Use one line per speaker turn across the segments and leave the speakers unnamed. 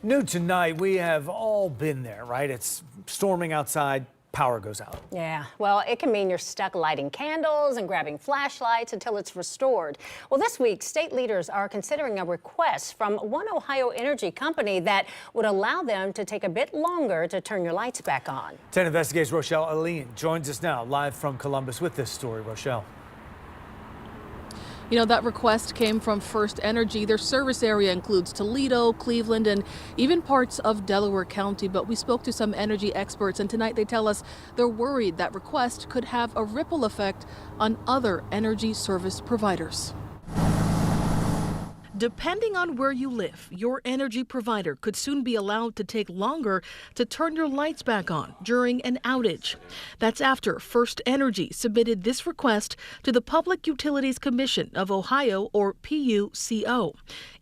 New tonight, we have all been there, right? It's storming outside, power goes out.
Yeah, well, it can mean you're stuck lighting candles and grabbing flashlights until it's restored. Well, this week, state leaders are considering a request from one Ohio energy company that would allow them to take a bit longer to turn your lights back on.
10 Investigates' Rochelle Aline joins us now live from Columbus with this story. Rochelle.
You know, that request came from FirstEnergy. Their service area includes Toledo, Cleveland, and even parts of Delaware County. But we spoke to some energy experts, and tonight they tell us they're worried that request could have a ripple effect on other energy service providers. Depending on where you live, your energy provider could soon be allowed to take longer to turn your lights back on during an outage. That's after FirstEnergy submitted this request to the Public Utilities Commission of Ohio, or PUCO.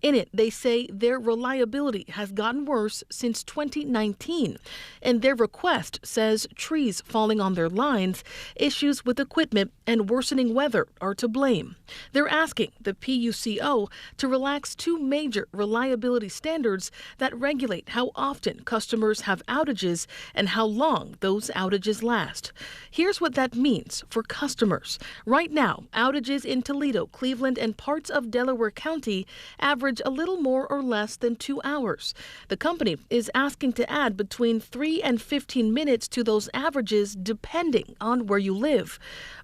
In it, they say their reliability has gotten worse since 2019, and their request says trees falling on their lines, issues with equipment, and worsening weather are to blame. They're asking the PUCO to relax two major reliability standards that regulate how often customers have outages and how long those outages last. Here's what that means for customers. Right now, outages in Toledo, Cleveland, and parts of Delaware County average a little more or less than 2 hours. The company is asking to add between 3 and 15 minutes to those averages depending on where you live.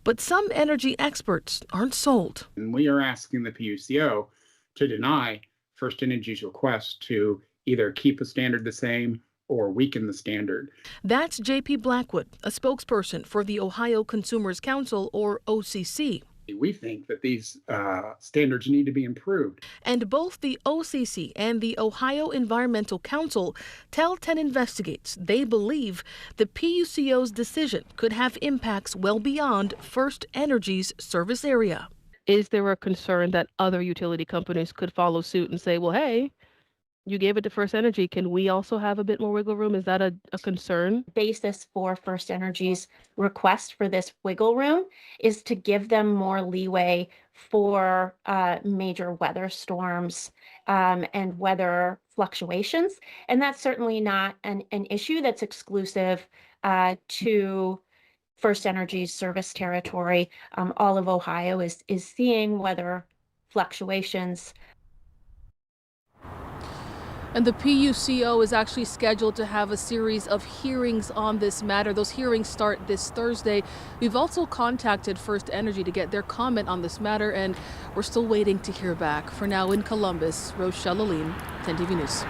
But some energy experts aren't sold.
And we are asking the PUCO to deny FirstEnergy's request to either keep the standard the same or weaken the standard.
That's J.P. Blackwood, a spokesperson for the Ohio Consumers Council, or OCC.
We think that these standards need to be improved.
And both the OCC and the Ohio Environmental Council tell 10 Investigates they believe the PUCO's decision could have impacts well beyond FirstEnergy's service area. Is there a concern that other utility companies could follow suit and say, well, hey, you gave it to FirstEnergy, can we also have a bit more wiggle room? Is that a concern?
Basis for FirstEnergy's request for this wiggle room is to give them more leeway for major weather storms and weather fluctuations. And that's certainly not an issue that's exclusive to FirstEnergy's service territory. All of Ohio is seeing weather fluctuations.
And the PUCO is actually scheduled to have a series of hearings on this matter. Those hearings start this Thursday. We've also contacted FirstEnergy to get their comment on this matter, and we're still waiting to hear back. For now, in Columbus, Rochelle Aline, 10 TV News.